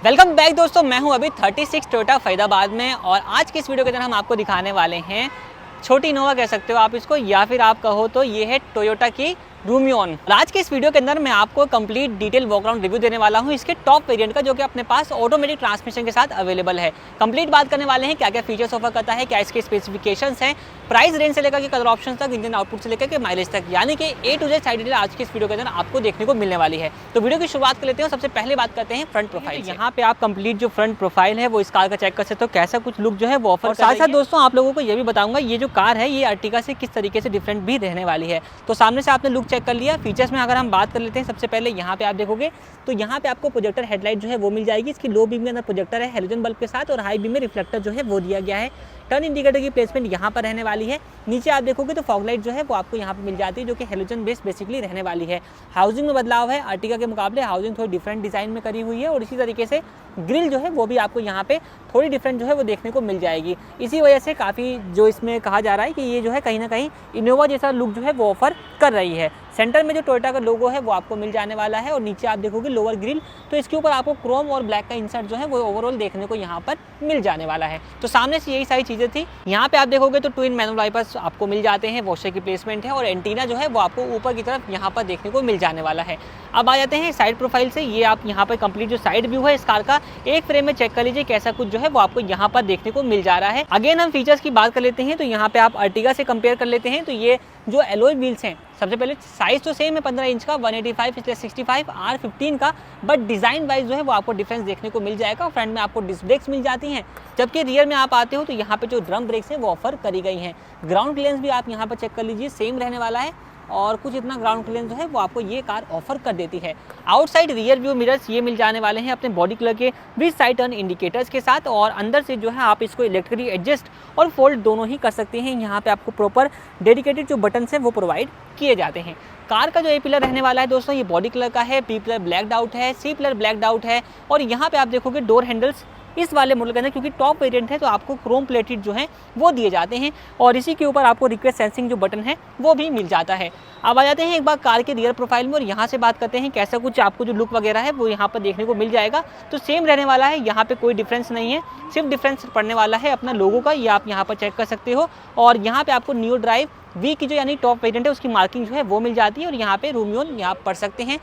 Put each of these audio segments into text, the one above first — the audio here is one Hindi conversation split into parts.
वेलकम बैक दोस्तों, मैं हूं अभी 36 टोयोटा फरीदाबाद में और आज की इस वीडियो के अंदर हम आपको दिखाने वाले हैं छोटी इनोवा कह सकते हो आप इसको, या फिर आप कहो तो ये है टोयोटा की रूमियन। आज के इस वीडियो के अंदर मैं आपको कंप्लीट डिटेल वॉकअराउंड रिव्यू देने वाला हूं इसके टॉप वेरिएंट का, जो कि अपने पास ऑटोमेटिक ट्रांसमिशन के साथ अवेलेबल है। कंप्लीट बात करने वाले हैं क्या क्या फीचर्स ऑफर करता है, क्या इसके स्पेसिफिकेशंस हैं, प्राइस रेंज से लेकर के कलर ऑप्शन तक, इंजन आउटपुट से लेकर के माइलेज तक, यानी कि ए टू जेड साइड डिटेल आज की इस वीडियो के अंदर आपको देखने को मिलने वाली है। तो वीडियो की शुरुआत कर लेते हैं। सबसे पहले बात करते हैं फ्रंट प्रोफाइल। यहाँ पे आप कंप्लीट जो फ्रंट प्रोफाइल है वो इस कार का चेक कर सकते हो, कैसा कुछ लुक जो है वो ऑफर। साथ साथ दोस्तों आप लोगों को ये भी बताऊंगा ये जो कार है ये अर्टिगा से किस तरीके से डिफरेंट भी रहने वाली है। तो सामने से आपने लुक चेक कर लिया। फीचर्स में अगर हम बात कर लेते हैं, सबसे पहले यहाँ पे आप देखोगे तो यहाँ पे आपको प्रोजेक्टर हेडलाइट जो है वो मिल जाएगी। इसकी लो बीम के अंदर प्रोजेक्टर है हेलोजन बल्ब के साथ, और हाई बीम में रिफ्लेक्टर जो है वो दिया गया है। टर्न इंडिकेटर की प्लेसमेंट यहाँ पर रहने वाली है। नीचे आप देखोगे तो फॉग लाइट जो है वो आपको यहाँ पे मिल जाती है, जो कि हेलोजन बेस बेसिकली रहने वाली है। हाउसिंग में बदलाव है, अर्टिगा के मुकाबले हाउसिंग थोड़ी डिफरेंट डिजाइन में करी हुई है, और इसी तरीके से ग्रिल जो है वो भी आपको यहाँ पे थोड़ी डिफरेंट जो है वो देखने को मिल जाएगी। इसी वजह से काफ़ी जो इसमें कहा जा रहा है कि ये जो है कहीं ना कहीं इनोवा जैसा लुक जो है वो ऑफर कर रही है। सेंटर में जो टोयोटा का लोगो है वो आपको मिल जाने वाला है, और नीचे आप देखोगे लोअर ग्रिल, तो इसके ऊपर आपको क्रोम और ब्लैक का इंसर्ट जो है वो ओवरऑल देखने को यहाँ पर मिल जाने वाला है। तो सामने से यही सारी चीज़ें थी। यहाँ पे आप देखोगे तो ट्विन मैनुअल वाइपर्स आपको मिल जाते हैं, वॉशर की प्लेसमेंट है, और एंटीना जो है वो आपको ऊपर की तरफ यहाँ पर देखने को मिल जाने वाला है। अब आ जाते हैं साइड प्रोफाइल से। ये आप यहाँ पर कंप्लीट जो साइड व्यू है इस कार का एक फ्रेम में चेक कर लीजिए कैसा कुछ जो है वो आपको यहाँ पर देखने को मिल जा रहा है। अगेन हम फीचर्स की बात कर लेते हैं, तो यहाँ पे आप अर्टिगा से कंपेयर कर लेते हैं। तो ये जो एलॉय व्हील्स हैं, सबसे पहले साइज तो सेम है 15 इंच का, 185 इसलिए 65 R15 का, बट डिज़ाइन वाइज जो है वो आपको डिफरेंस देखने को मिल जाएगा। फ्रंट में आपको डिस्क ब्रेक्स मिल जाती हैं, जबकि रियर में आप आते हो तो यहाँ पे जो ड्रम ब्रेक्स हैं वो ऑफर करी गई हैं। ग्राउंड क्लियरेंस भी आप यहाँ पर चेक कर लीजिए, सेम रहने वाला है, और कुछ इतना ग्राउंड क्लियरेंस जो है वो आपको ये कार ऑफर कर देती है। आउटसाइड रियर व्यू मिरर्स ये मिल जाने वाले हैं अपने बॉडी कलर के विद साइड टर्न इंडिकेटर्स के साथ, और अंदर से जो है आप इसको इलेक्ट्रिकली एडजस्ट और फोल्ड दोनों ही कर सकते हैं। यहाँ पे आपको प्रॉपर डेडिकेटेड जो बटन हैं वो प्रोवाइड किए जाते हैं। कार का जो ए पिलर रहने वाला है दोस्तों ये बॉडी कलर का है, बी पिलर ब्लैक आउट है, सी पिलर ब्लैक आउट है, और यहाँ पे आप देखोगे डोर हैंडल्स इस वाले मॉडल के अंदर, क्योंकि टॉप वेरिएंट है तो आपको क्रोम प्लेटेड जो है वो दिए जाते हैं, और इसी के ऊपर आपको रिक्वेस्ट सेंसिंग जो बटन है वो भी मिल जाता है। अब आ जाते हैं एक बार कार के रियर प्रोफाइल में, और यहाँ से बात करते हैं कैसा कुछ आपको जो लुक वगैरह है वो यहाँ पर देखने को मिल जाएगा। तो सेम रहने वाला है, यहाँ पे कोई डिफरेंस नहीं है, सिर्फ डिफरेंस पड़ने वाला है अपना लोगो का, ये आप यहाँ पर चेक कर सकते हो। और यहाँ पे आपको न्यू ड्राइव वी की जो यानी टॉप वेरिएंट है उसकी मार्किंग जो है वो मिल जाती है, और यहाँ पे रूमियन यहाँ पढ़ सकते हैं।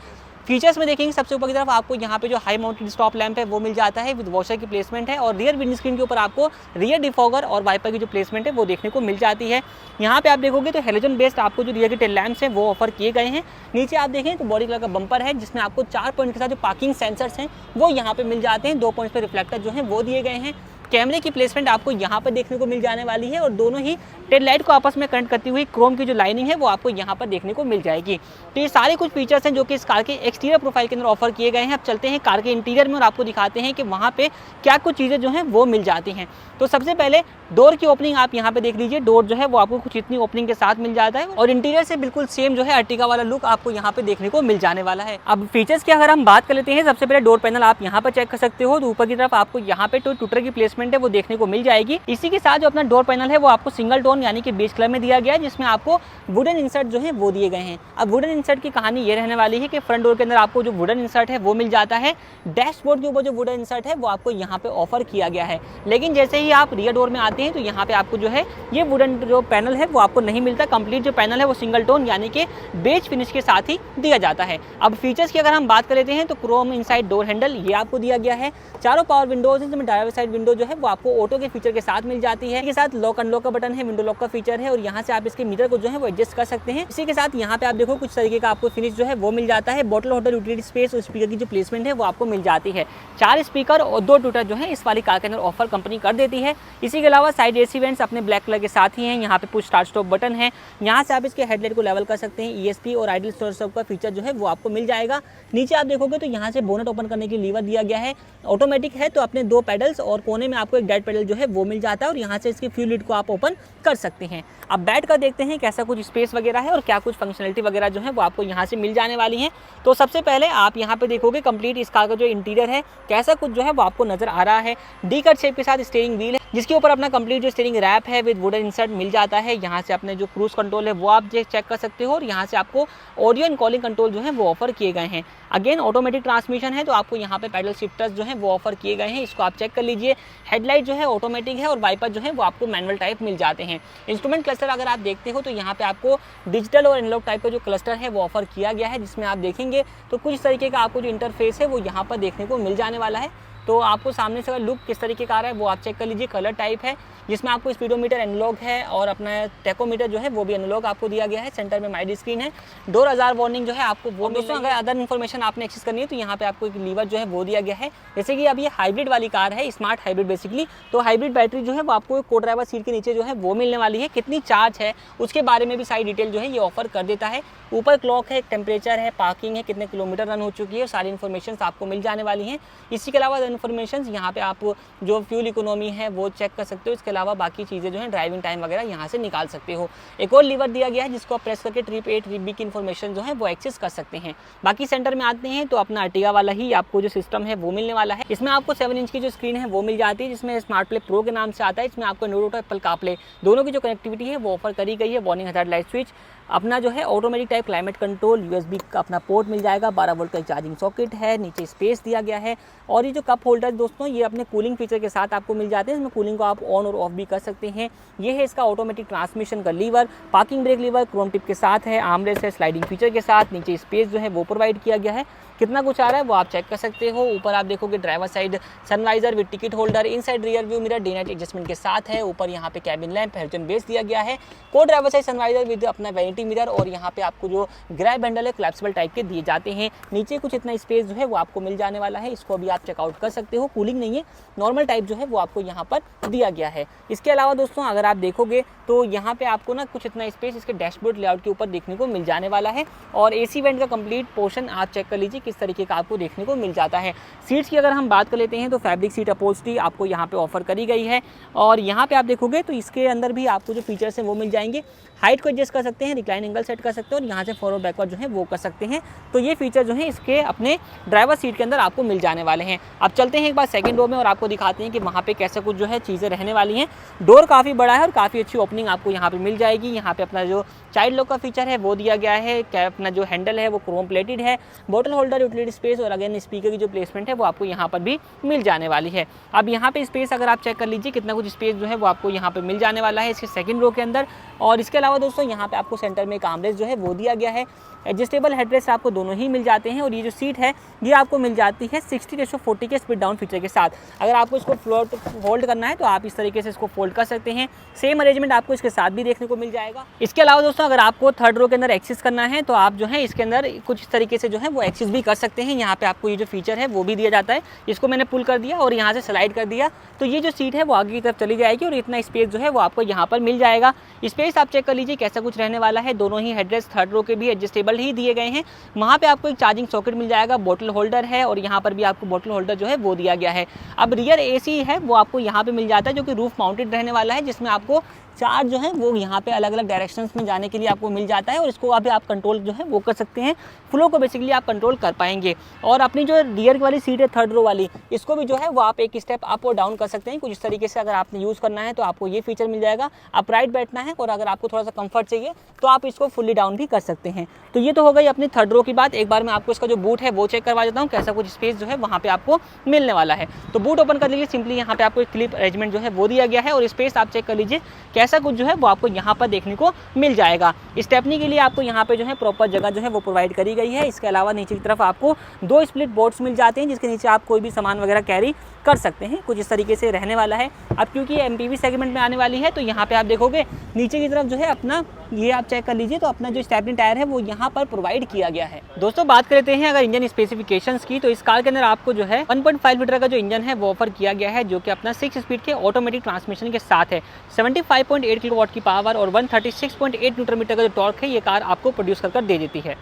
फीचर्स में देखेंगे सबसे ऊपर की तरफ आपको यहाँ पे जो हाई माउंटेड स्टॉप लैंप है वो मिल जाता है विद वॉशर की प्लेसमेंट है, और रियर विंड स्क्रीन के ऊपर आपको रियर डिफॉगर और वाइपर की जो प्लेसमेंट है वो देखने को मिल जाती है। यहाँ पे आप देखोगे तो हेलोजन बेस्ड आपको जो रियर के टेल लैंप्स हैं वो ऑफर किए गए हैं। नीचे आप देखें तो बॉडी कलर का बम्पर है, जिसमें आपको 4 पॉइंट के साथ जो पार्किंग सेंसर्स हैं वो यहाँ पे मिल जाते हैं। 2 पॉइंट्स पे रिफ्लेक्टर जो है वो दिए गए हैं। कैमरे की प्लेसमेंट आपको यहाँ पर देखने को मिल जाने वाली है, और दोनों ही टेल लाइट को आपस में कनेक्ट करती हुई क्रोम की जो लाइनिंग है वो आपको यहाँ पर देखने को मिल जाएगी। तो ये सारे कुछ फीचर्स हैं जो कि इस कार के एक्सटीरियर प्रोफाइल के अंदर ऑफर किए गए हैं। अब चलते हैं कार के इंटीरियर में और आपको दिखाते हैं कि वहाँ पे क्या कुछ चीज़ें जो हैं वो मिल जाती हैं। तो सबसे पहले डोर की ओपनिंग आप यहाँ पे देख लीजिए, डोर जो है वो आपको कुछ इतनी ओपनिंग के साथ मिल जाता है, और इंटीरियर से बिल्कुल सेम जो है अर्टिगा वाला लुक आपको यहाँ पे देखने को मिल जाने वाला है। अब फीचर्स की अगर हम बात कर लेते हैं, सबसे पहले डोर पैनल आप यहाँ पर चेक कर सकते हो, तो ऊपर की तरफ आपको यहाँ पे टूटर की प्लेसमेंट है वो देखने को मिल जाएगी। इसी के साथ जो अपना डोर पैनल है वो आपको सिंगल टोन यानी कि बेज कलर में दिया गया है, जिसमें आपको वुडन इंसर्ट जो है वो दिए गए हैं। अब वुडन इंसर्ट की कहानी ये रहने वाली है कि फ्रंट डोर के अंदर आपको जो वुडन इंसर्ट है वो मिल जाता है, डैशबोर्ड के ऊपर जो वुडन इंसर्ट है वो आपको यहाँ पे ऑफर किया गया है। लेकिन जैसे ही आप रियर डोर में आते हैं तो यहाँ पे आपको जो है ये वुडन जो पैनल है वो आपको नहीं मिलता। कंप्लीट जो पैनल है वो सिंगल टोन यानी कि बेज फिनिश के साथ ही दिया जाता है। अब फीचर्स की अगर हम बात कर लेते हैं तो क्रोम इनसाइड डोर हैंडल ये आपको दिया गया है। चारों पावर विंडोज हैं, जिसमें ड्राइवर साइड विंडो जो है वो आपको ऑटो के फीचर के साथ मिल जाती है। इसके साथ लॉक अनलॉक का बटन है, विंडो लॉक का फीचर है, और यहाँ से आप इसके मीटर को जो है वो एडजस्ट कर सकते हैं। इसी के साथ यहाँ पे आप देखो कुछ तरीके का आपको फिनिश जो है वो मिल जाता है। बॉटल होल्डर, यूटिलिटी स्पेस और स्पीकर की जो प्लेसमेंट है वो आपको मिल जाती है। 4 स्पीकर और 2 ट्विटर जो है इस वाली कार के अंदर ऑफर कंपनी कर देती है। इसी के अलावा साइड एसी वेंट्स अपने ब्लैक कलर के साथ ही हैं। यहाँ पे पुश स्टार्ट स्टॉप बटन है, यहाँ से आप इसके हेडलाइट को लेवल कर सकते हैं। ESP और आइडल स्टॉप का फीचर जो है वो आपको मिल जाएगा। नीचे आप देखोगे तो यहाँ से बोनट ओपन करने की लीवर दिया गया है, ऑटोमेटिक है, तो अपने 2 पेडल्स और कोने में आपको एक डेड पेडल जो है वो मिल जाता है और यहाँ से इसकी फ्यूल लिड को आप ओपन कर सकते हैं। अब बैठ कर देखते हैं कैसा कुछ स्पेस वगैरह है और क्या कुछ फंक्शनलिटी वगैरह जो है वो आपको यहाँ से मिल जाने वाली है। तो सबसे पहले आप यहाँ पे देखोगे कंप्लीट इस कार का जो इंटीरियर है कैसा कुछ जो है वो आपको नजर आ रहा है। डी कट शेप के साथ स्टीयरिंग व्हील है जिसके ऊपर अपना कंप्लीट जो स्टीयरिंग रैप है विद वुडन इंसर्ट मिल जाता है। यहाँ से अपने जो क्रूज कंट्रोल है वो आप चेक कर सकते हो और यहाँ से आपको ऑडियो एंड कॉलिंग कंट्रोल जो है वो ऑफर किए गए हैं। अगेन ऑटोमेटिक ट्रांसमिशन है तो आपको यहाँ पे पैडल शिफ्टर्स जो है वो ऑफर किए गए हैं, इसको आप चेक कर लीजिए। हेडलाइट जो है ऑटोमेटिक है और वाइपर जो है वो आपको मैनुअल टाइप मिल जाते हैं। इंस्ट्रूमेंट क्लस्टर अगर आप देखते हो तो यहाँ पे आपको डिजिटल और एनालॉग टाइप का जो क्लस्टर है वो ऑफर किया गया है, जिसमें आप देखेंगे तो कुछ तरीके का आपको जो इंटरफेस है वो यहाँ पर देखने को मिल जाने वाला है। तो आपको सामने से लुक किस तरीके का आ रहा है वो आप चेक कर लीजिए। कलर टाइप है जिसमें आपको स्पीडोमीटर एनालॉग है और अपना टेकोमीटर जो है वो भी एनालॉग आपको दिया गया है। सेंटर में माइड स्क्रीन है, डोर अजार वार्निंग जो है आपको वो। दोस्तों अगर अदर इन्फॉर्मेशन आपने एक्सेस करनी है तो यहाँ पे आपको एक लीवर जो है वो दिया गया है। जैसे कि अब ये हाइब्रिड वाली कार है, स्मार्ट हाइब्रिड बेसिकली, तो हाइब्रिड बैटरी जो है वो आपको को ड्राइवर सीट के नीचे जो है वो मिलने वाली है। कितनी चार्ज है उसके बारे में भी सारी डिटेल जो है ये ऑफर कर देता है। ऊपर क्लॉक है, टेम्परेचर है, पार्किंग है, कितने किलोमीटर रन हो चुकी है, सारी इन्फॉर्मेशन आपको मिल जाने वाली हैं। इसी के अलावा इन्फॉर्मेशन यहाँ पे आप जो फ्यूल इकोनॉमी है वो चेक कर सकते हो। इसके अलावा बाकी चीज़ें जो है ड्राइविंग टाइम वगैरह यहाँ से निकाल सकते हो। एक और लीवर दिया गया है जिसको आप प्रेस करके ट्रिप ए ट्रिप बी की इन्फॉर्मेशन जो है वो एक्सेस कर सकते हैं। बाकी सेंटर में आते हैं तो अपना अर्टिगा वाला ही आपको जो सिस्टम है वो मिलने वाला है। इसमें आपको 7 इंच की जो स्क्रीन है वो मिल जाती है जिसमें स्मार्ट प्ले प्रो के नाम से आता है। इसमें आपको एंड्रॉइड और एप्पल कारप्ले दोनों की जो कनेक्टिविटी है वो ऑफर करी गई है। वार्निंग हजार्ड लाइट स्विच, अपना जो है automatic type climate control, USB का अपना पोर्ट मिल जाएगा, 12 वोल्ट का चार्जिंग सॉकेट है, नीचे स्पेस दिया गया है। और ये जो कप होल्डर दोस्तों ये अपने कूलिंग फीचर के साथ आपको मिल जाते हैं। इसमें कूलिंग को आप ऑन और ऑफ भी कर सकते हैं। ये है इसका ऑटोमेटिक ट्रांसमिशन का lever, parking brake lever chrome tip के साथ है, आर्मरेस्ट है स्लाइडिंग फीचर के साथ, नीचे स्पेस जो है वो प्रोवाइड किया गया है। कितना कुछ आ रहा है वो आप चेक कर सकते हो। ऊपर आप देखोगे driver side sun visor with ticket holder, inside rear view mirror day night adjustment के साथ है। ऊपर यहाँ पे कैबिन लैंप हेलोजन बेस दिया गया है, को ड्राइवर साइड सनवाइजर विद अपना वैनिटी मिरर और यहाँ पे आपको जो ग्रैब हैंडल है कोलैप्सिबल टाइप के दिए जाते हैं। नीचे कुछ इतना स्पेस जो है वो आपको मिल जाने वाला है, इसको भी आप चेकआउट कर सकते हो। कूलिंग नहीं है, नॉर्मल टाइप जो है वो आपको यहाँ पर दिया गया है। इसके अलावा दोस्तों अगर आप देखोगे तो यहाँ पे आपको ना कुछ इतना स्पेस इसके डैशबोर्ड लेआउट के ऊपर देखने को मिल जाने वाला है। और एसी वेंट का कंप्लीट पोर्शन आप चेक कर लीजिए किस तरीके का आपको देखने को मिल जाता है। सीट्स की अगर हम बात कर लेते हैं तो फैब्रिक सीट अपहोल्स्ट्री आपको यहाँ पे ऑफर करी गई है। और यहाँ पे आप देखोगे तो इसके अंदर भी आपको जो फीचर्स हैं वो मिल जाएंगे। हाइट को एडजस्ट कर सकते हैं, रिक्लाइन एंगल सेट कर सकते हैं और यहाँ से फॉरवर्ड बैकवर्ड जो है वो कर सकते हैं। तो ये फीचर जो है इसके अपने ड्राइवर सीट के अंदर आपको मिल जाने वाले हैं। अब चलते हैं एक बार सेकंड रो में और आपको दिखाते हैं कि वहाँ पे कैसे कुछ जो है चीज़ें रहने वाली हैं। डोर काफ़ी बड़ा है और काफ़ी अच्छी ओपनिंग आपको यहाँ पे मिल जाएगी। यहाँ पे अपना जो चाइल्ड लॉक का फीचर है वो दिया गया है। अपना जो हैंडल है वो क्रोम प्लेटेड है, बोतल होल्डर, यूटिलिटी स्पेस और अगेन स्पीकर की जो प्लेसमेंट है वो आपको यहाँ पर भी मिल जाने वाली है। अब यहाँ पे स्पेस अगर आप चेक कर लीजिए कितना कुछ स्पेस जो है वो आपको यहाँ पे मिल जाने वाला है इसके सेकंड रो के अंदर। और इसके अलावा दोस्तों यहाँ पे आपको सेंटर में एक आर्मरेस्ट जो है वो दिया गया है। एडजस्टेबल हेडरेस्ट आपको दोनों ही मिल जाते हैं और ये जो सीट है ये आपको मिल जाती है 60:40 के स्पीड डाउन फीचर के साथ। अगर आपको इसको फ्लोट होल्ड करना है तो आप इस तरीके से इसको फोल्ड कर सकते हैं। सेम अरेंजमेंट आपको इसके साथ भी देखने को मिल जाएगा। इसके अलावा दोस्तों अगर आपको थर्ड रो के अंदर एक्सेस करना है तो आप जो है इसके अंदर कुछ इस तरीके से जो है वो एक्सेस भी कर सकते हैं। यहाँ पे आपको ये जो फीचर है वो भी दिया जाता है। इसको मैंने पुल कर दिया और यहाँ से स्लाइड कर दिया तो ये जो सीट है वो आगे की तरफ चली जाएगी और इतना स्पेस जो है वो आपको यहाँ पर मिल जाएगा। स्पेस आप चेक कर लीजिए कैसा कुछ रहने वाला है। दोनों ही हेडरेस्ट थर्ड रो के भी एडजस्टेबल ही दिए गए हैं। वहाँ पे आपको एक चार्जिंग सॉकेट मिल जाएगा, बोतल होल्डर है और यहाँ पर भी आपको बोतल होल्डर जो है वो दिया गया है। अब रियर एसी है वो आपको यहाँ पे मिल जाता है जो कि रूफ माउंटेड रहने वाला है, जिसमें आपको चार्ज जो है वो यहाँ पे अलग अलग डायरेक्शंस में जाने के लिए आपको मिल जाता है और इसको अभी आप कंट्रोल जो है वो कर सकते हैं। फ्लो को बेसिकली आप कंट्रोल कर पाएंगे। और अपनी जो रियर वाली सीट है थर्ड रो वाली, इसको भी जो है वो आप एक स्टेप अप और डाउन कर सकते हैं। कुछ इस तरीके से अगर आपने यूज़ करना है तो आपको ये फीचर मिल जाएगा। अपराइट बैठना है और अगर आपको थोड़ा सा कंफर्ट चाहिए तो आप इसको फुल्ली डाउन भी कर सकते हैं। तो ये तो हो गई अपनी थर्ड रो की बात। एक बार मैं आपको इसका जो बूट है वो चेक करवा देता हूँ कैसा कुछ स्पेस जो है वहाँ पे आपको मिलने वाला है। तो बूट ओपन कर लीजिए, सिंपली यहाँ पे आपको एक क्लिप अरेंजमेंट जो है वो दिया गया है और स्पेस आप चेक कर लीजिए कैसा कुछ जो है वो आपको यहाँ पर देखने को मिल जाएगा। स्टेपनी के लिए आपको यहाँ पे जो है प्रॉपर जगह जो है वो प्रोवाइड करी गई है। इसके अलावा नीचे की तरफ आपको 2 स्प्लिट बोर्ड्स मिल जाते हैं जिसके नीचे आप कोई भी सामान वगैरह कैरी कर सकते हैं। कुछ इस तरीके से रहने वाला है। अब क्योंकि ये MPV सेगमेंट में आने वाली है तो यहाँ पे आप देखोगे नीचे की तरफ जो है अपना ये आप चेक कर लीजिए तो अपना जो स्टेपनी टायर है वो यहाँ पर प्रोवाइड किया गया है। दोस्तों बात करते हैं अगर इंजन स्पेसिफिकेशंस की, तो इस कार के अंदर आपको जो है 1.5 लीटर का जो इंजन है वो ऑफर किया गया है जो कि अपना 6 स्पीड के ऑटोमेटिक ट्रांसमिशन के साथ है। 75.8 किलोवाट की पावर और 136.8 न्यूटन मीटर का जो टॉर्क है ये कार आपको प्रोड्यूस कर दे देती है।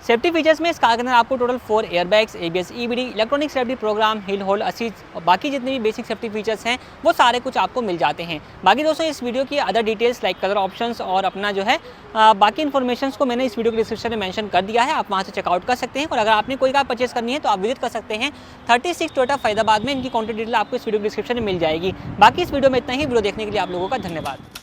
सेफ्टी फीचर्स में इस कार के अंदर आपको total 4 airbags, ABS, EBD, electronic stability program, hill hold assist और बाकी जितने भी बेसिक सेफ्टी फीचर्स हैं वो सारे कुछ आपको मिल जाते हैं। बाकी दोस्तों इस वीडियो की other details like colour options और अपना जो है बाकी इन्फॉर्मेशन को मैंने इस वीडियो के डिस्क्रिप्शन में मेंशन कर दिया है, आप वहाँ से चेकआउट कर सकते हैं। और अगर आपने कोई कार परचेस करनी है तो आप विजिट कर सकते हैं 36 टोयोटा फरीदाबाद में। इनकी कॉन्टैक्ट डिटेल आपको इस वीडियो के डिस्क्रिप्शन में मिल जाएगी। बाकी इस वीडियो में इतना ही। वीडियो देखने के लिए आप लोगों का धन्यवाद।